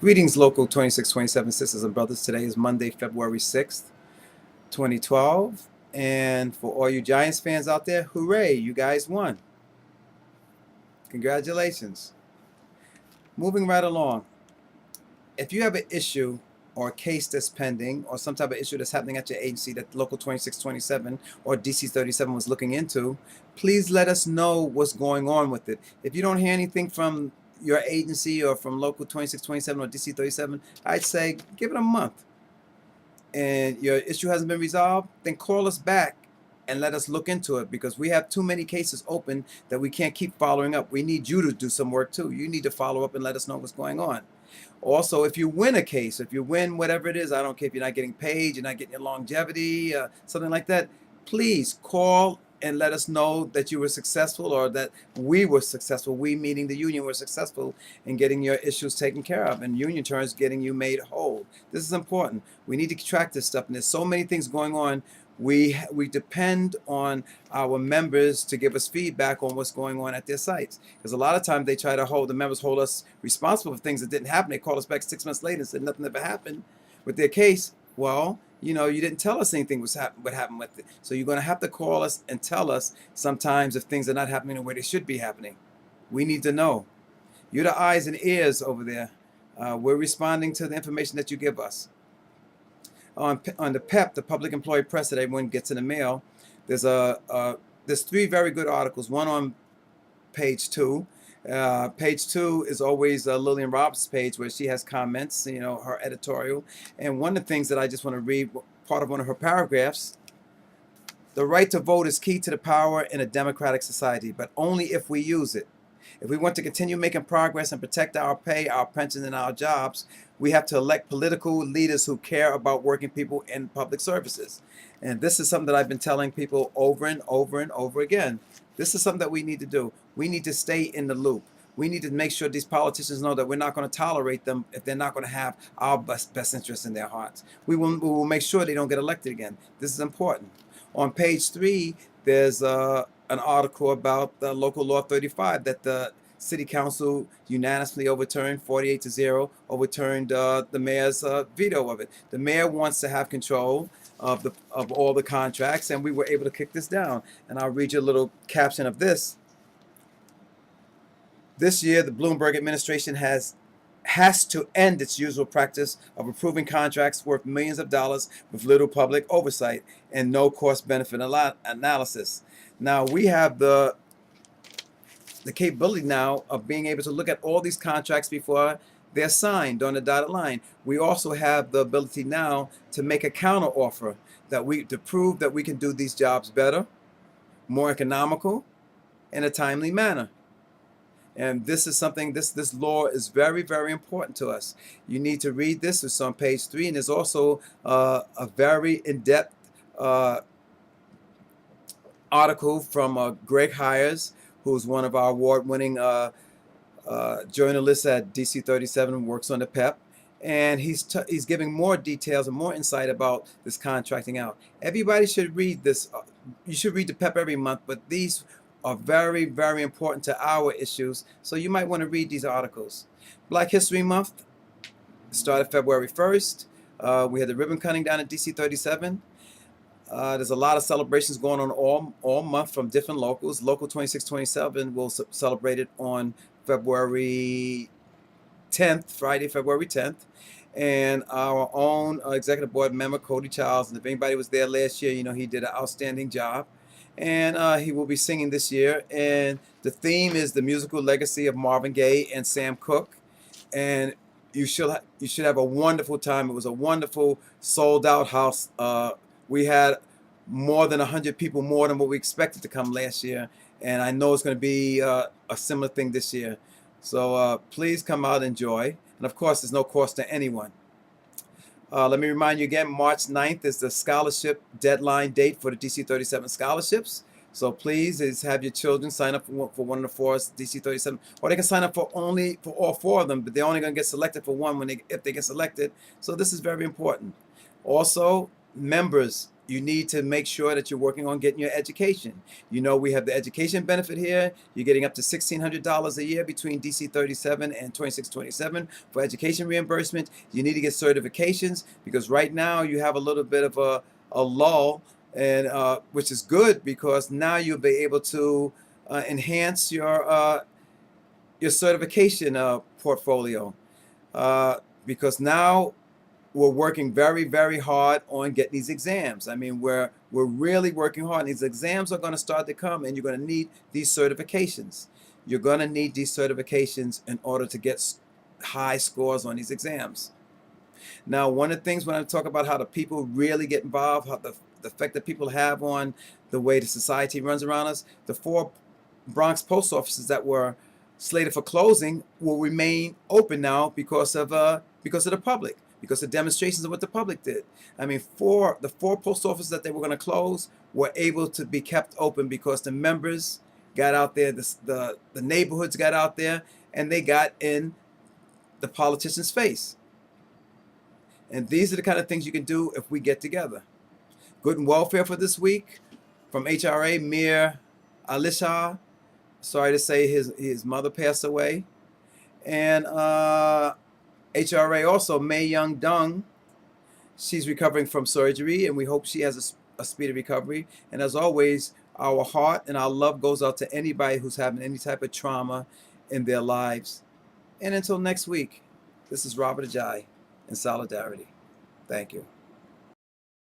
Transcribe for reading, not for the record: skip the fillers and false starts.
Greetings, Local 2627 sisters and brothers. Today is Monday, February 6th, 2012. And for all you Giants fans out there, hooray, you guys won. Congratulations. Moving right along. If you have an issue or a case that's pending or some type of issue that's happening at your agency that Local 2627 or DC 37 was looking into, please let us know what's going on with it. If you don't hear anything from your agency or from Local 2627 or DC 37, I'd say give it a month. And your issue hasn't been resolved, then call us back and let us look into it, because we have too many cases open that we can't keep following up. We need you to do some work too. You need to follow up and let us know what's going on. Also, if you win a case, if you win whatever it is, I don't care if you're not getting paid, you're not getting your longevity, something like that, please call and let us know that you were successful, or that we were successful, we meaning the union, were successful in getting your issues taken care of, and union terms getting you made whole. This is important. We need to track this stuff, and there's so many things going on. We depend on our members to give us feedback on what's going on at their sites, because a lot of times they try to hold us responsible for things that didn't happen. They call us back 6 months later and said nothing ever happened with their case. Well, you didn't tell us anything what happened with it. So you're going to have to call us and tell us sometimes if things are not happening the way they should be happening. We need to know. You're the eyes and ears over there. We're responding to the information that you give us. On the PEP, the Public Employee Press, that everyone gets in the mail, there's three very good articles. One on page 2. Page 2 is always Lillian Roberts' page, where she has comments, her editorial. And one of the things that I just want to read, part of one of her paragraphs: the right to vote is key to the power in a democratic society, but only if we use it. If we want to continue making progress and protect our pay, our pensions, and our jobs, we have to elect political leaders who care about working people in public services. And this is something that I've been telling people over and over and over again. This is something that we need to do. We need to stay in the loop. We need to make sure these politicians know that we're not going to tolerate them if they're not going to have our best interests in their hearts. We will make sure they don't get elected again. This is important. On page 3, there's an article about the local law 35 that the city council unanimously overturned, 48-0, overturned the mayor's veto of it. The mayor wants to have control of all the contracts, and we were able to kick this down. And I'll read you a little caption of this. This year, the Bloomberg administration has to end its usual practice of approving contracts worth millions of dollars with little public oversight and no cost-benefit analysis. Now, we have the capability now of being able to look at all these contracts before they're signed on the dotted line. We also have the ability now to make a counter offer to prove that we can do these jobs better, more economical, in a timely manner. And this is something, this law is very, very important to us. You need to read this. It's on page 3, and there's also a very in-depth article from Greg Hires, who's one of our award-winning journalists at DC 37, works on the PEP. And he's giving more details and more insight about this contracting out. Everybody should read this. You should read the PEP every month, but these are very, very important to our issues. So you might want to read these articles. Black History Month started February 1st. We had the ribbon cutting down at DC 37. There's a lot of celebrations going on all month from different locals. Local 2627 will celebrate it on February 10th, Friday, February 10th. And our own executive board member, Cody Childs, and if anybody was there last year, he did an outstanding job. And he will be singing this year. And the theme is the musical legacy of Marvin Gaye and Sam Cooke. And you should have a wonderful time. It was a wonderful sold-out house. We had more than 100 people, more than what we expected to come last year. And I know it's going to be a similar thing this year. So please come out and enjoy. And of course, there's no cost to anyone. Let me remind you again, March 9th is the scholarship deadline date for the DC 37 scholarships. So please have your children sign up for one of the 4 DC 37, or they can sign up for all 4 of them, but they're only going to get selected for one if they get selected. So this is very important. Also, members, you need to make sure that you're working on getting your education. You know, we have the education benefit here. You're getting up to $1,600 a year between DC 37 and 2627 for education reimbursement. You need to get certifications because right now you have a little bit of a lull, and which is good because now you'll be able to enhance your certification portfolio, because now we're working very, very hard on getting these exams. I mean, we're really working hard. These exams are going to start to come, and you're going to need these certifications. You're going to need these certifications in order to get high scores on these exams. Now, one of the things when I talk about how the people really get involved, how the effect that people have on the way the society runs around us, the 4 Bronx post offices that were slated for closing will remain open now because of the public, because of demonstrations of what the public did. I mean, the four post offices that they were going to close were able to be kept open because the members got out there, the neighborhoods got out there, and they got in the politicians' face. And these are the kind of things you can do if we get together. Good and welfare for this week from HRA Mir Alisha. Sorry to say his mother passed away. And HRA also May Young Dong. She's recovering from surgery, and we hope she has a speedy recovery. And as always, our heart and our love goes out to anybody who's having any type of trauma in their lives. And until next week, this is Robert Ajay in solidarity. Thank you.